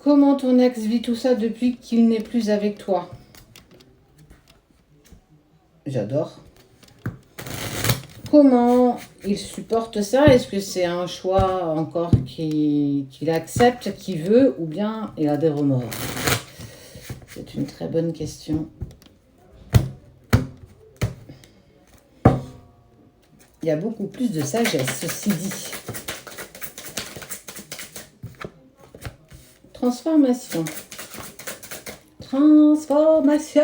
Comment ton ex vit tout ça depuis qu'il n'est plus avec toi? J'adore. Comment il supporte ça? Est-ce que c'est un choix encore qu'il accepte, qu'il veut, ou bien il a des remords? C'est une très bonne question. Il y a beaucoup plus de sagesse, ceci dit. Transformation. Transformation.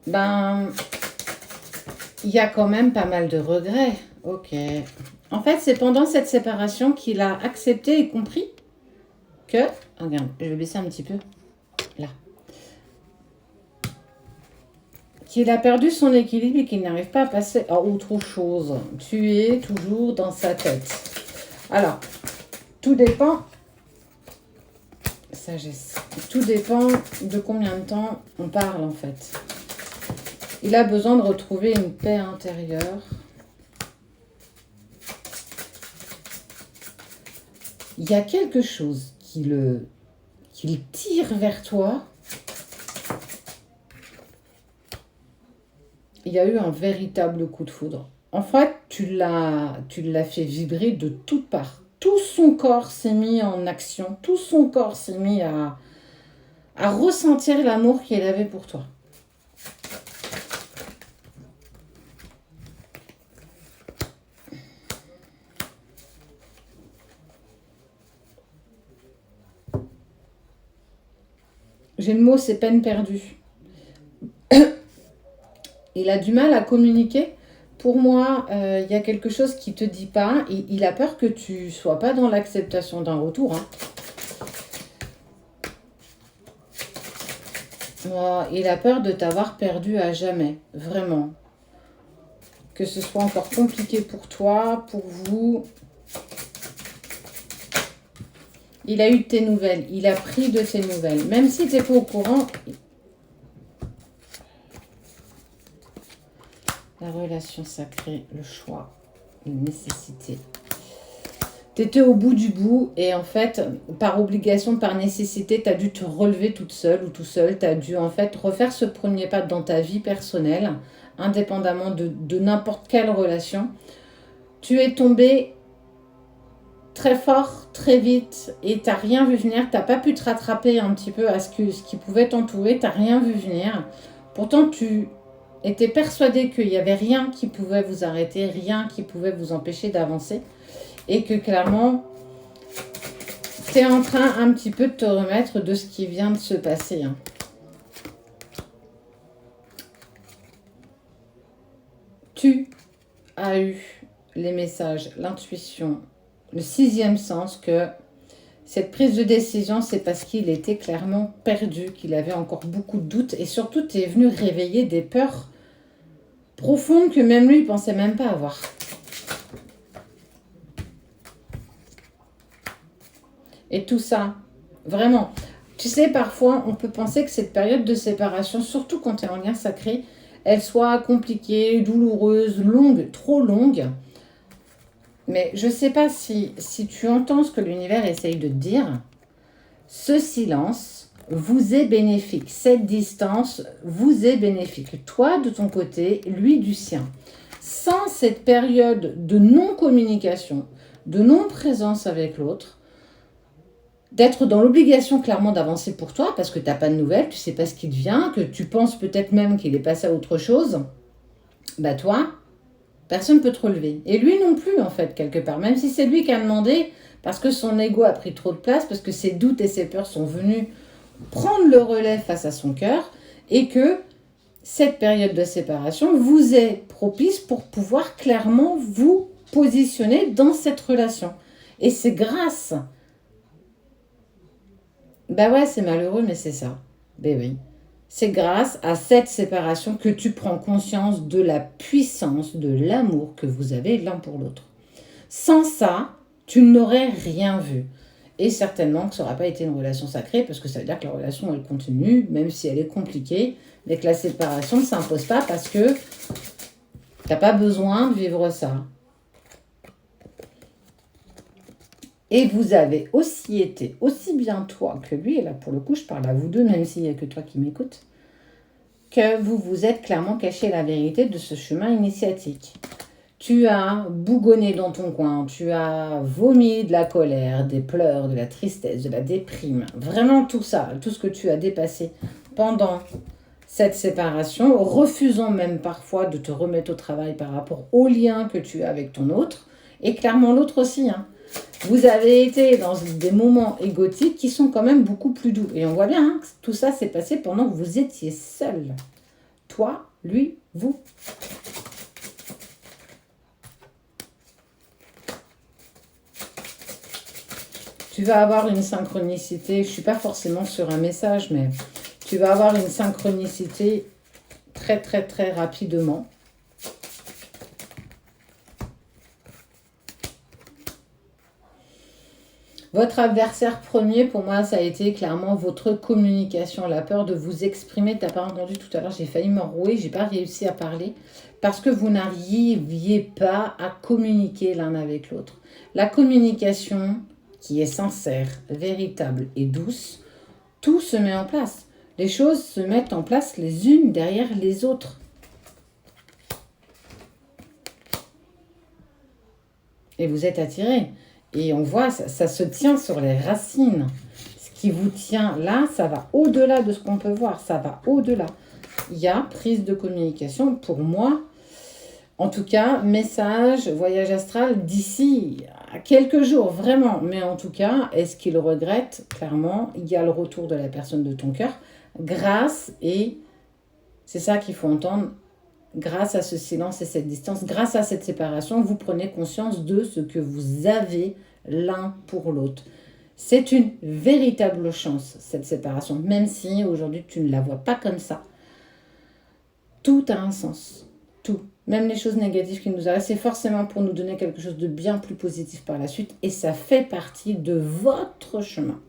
Ben, il y a quand même pas mal de regrets. Ok. En fait, c'est pendant cette séparation qu'il a accepté et compris que... Regarde, je vais baisser un petit peu. Là. Qu'il a perdu son équilibre et qu'il n'arrive pas à passer à autre chose. Tu es toujours dans sa tête. Alors, tout dépend... Sagesse. Tout dépend de combien de temps on parle, en fait. Il a besoin de retrouver une paix intérieure. Il y a quelque chose qui le tire vers toi. Il y a eu un véritable coup de foudre. En fait, tu l'as fait vibrer de toutes parts. Tout son corps s'est mis en action. Tout son corps s'est mis à ressentir l'amour qu'il avait pour toi. J'ai le mot, c'est peine perdue. Il a du mal à communiquer. Pour moi, il y a quelque chose qui ne te dit pas. Il a peur que tu ne sois pas dans l'acceptation d'un retour. Hein. Il a peur de t'avoir perdu à jamais. Vraiment. Que ce soit encore compliqué pour toi, pour vous. Il a eu de tes nouvelles. Il a pris de tes nouvelles. Même si tu n'es pas au courant... La relation sacrée, le choix, une nécessité. Tu étais au bout du bout et en fait, par obligation, par nécessité, tu as dû te relever toute seule ou tout seul. Tu as dû en fait refaire ce premier pas dans ta vie personnelle, indépendamment de n'importe quelle relation. Tu es tombé très fort, très vite et tu n'as rien vu venir. Tu n'as pas pu te rattraper un petit peu à ce qui pouvait t'entourer. Tu n'as rien vu venir. Pourtant, tu était persuadé qu'il n'y avait rien qui pouvait vous arrêter, rien qui pouvait vous empêcher d'avancer. Et que clairement, tu es en train un petit peu de te remettre de ce qui vient de se passer. Hein. Tu as eu les messages, l'intuition, le sixième sens que cette prise de décision, c'est parce qu'il était clairement perdu, qu'il avait encore beaucoup de doutes. Et surtout, tu es venu réveiller des peurs profonde que même lui, il ne pensait même pas avoir. Et tout ça, vraiment. Tu sais, parfois, on peut penser que cette période de séparation, surtout quand tu es en lien sacré, elle soit compliquée, douloureuse, longue, trop longue. Mais je ne sais pas si tu entends ce que l'univers essaye de te dire. Ce silence vous est bénéfique. Cette distance vous est bénéfique. Toi, de ton côté, lui, du sien. Sans cette période de non-communication, de non-présence avec l'autre, d'être dans l'obligation clairement d'avancer pour toi, parce que tu n'as pas de nouvelles, tu ne sais pas ce qui te vient, que tu penses peut-être même qu'il est passé à autre chose, bah toi, personne ne peut te relever. Et lui non plus, en fait, quelque part. Même si c'est lui qui a demandé, parce que son ego a pris trop de place, parce que ses doutes et ses peurs sont venus prendre le relais face à son cœur, et que cette période de séparation vous est propice pour pouvoir clairement vous positionner dans cette relation. Et c'est grâce... Bah ouais, c'est malheureux, mais c'est ça. Ben oui. C'est grâce à cette séparation que tu prends conscience de la puissance, de l'amour que vous avez l'un pour l'autre. Sans ça, tu n'aurais rien vu. Et certainement que ça n'aura pas été une relation sacrée, parce que ça veut dire que la relation, elle continue, même si elle est compliquée, mais que la séparation ne s'impose pas parce que tu n'as pas besoin de vivre ça. Et vous avez aussi été, aussi bien toi que lui, et là pour le coup je parle à vous deux, même s'il n'y a que toi qui m'écoutes, que vous vous êtes clairement caché la vérité de ce chemin initiatique. Tu as bougonné dans ton coin, tu as vomi de la colère, des pleurs, de la tristesse, de la déprime, vraiment tout ça, tout ce que tu as dépassé pendant cette séparation, refusant même parfois de te remettre au travail par rapport au lien que tu as avec ton autre, et clairement l'autre aussi, hein. Vous avez été dans des moments égotiques qui sont quand même beaucoup plus doux. Et on voit bien que tout ça s'est passé pendant que vous étiez seul. Toi, lui, vous. Tu vas avoir une synchronicité. Je ne suis pas forcément sur un message, mais tu vas avoir une synchronicité très, très, très rapidement. Votre adversaire premier, pour moi, ça a été clairement votre communication, la peur de vous exprimer. Tu n'as pas entendu tout à l'heure, j'ai failli m'enrouer, j'ai pas réussi à parler parce que vous n'arriviez pas à communiquer l'un avec l'autre. La communication qui est sincère, véritable et douce, tout se met en place. Les choses se mettent en place les unes derrière les autres. Et vous êtes attirés. Et on voit, ça se tient sur les racines. Ce qui vous tient là, ça va au-delà de ce qu'on peut voir. Ça va au-delà. Il y a prise de communication pour moi. En tout cas, message, voyage astral d'ici à quelques jours, vraiment. Mais en tout cas, est-ce qu'il regrette? Clairement, il y a le retour de la personne de ton cœur. Grâce, et c'est ça qu'il faut entendre, grâce à ce silence et cette distance, grâce à cette séparation, vous prenez conscience de ce que vous avez l'un pour l'autre. C'est une véritable chance, cette séparation, même si aujourd'hui tu ne la vois pas comme ça. Tout a un sens, tout. Même les choses négatives qui nous arrivent, c'est forcément pour nous donner quelque chose de bien plus positif par la suite, et ça fait partie de votre chemin.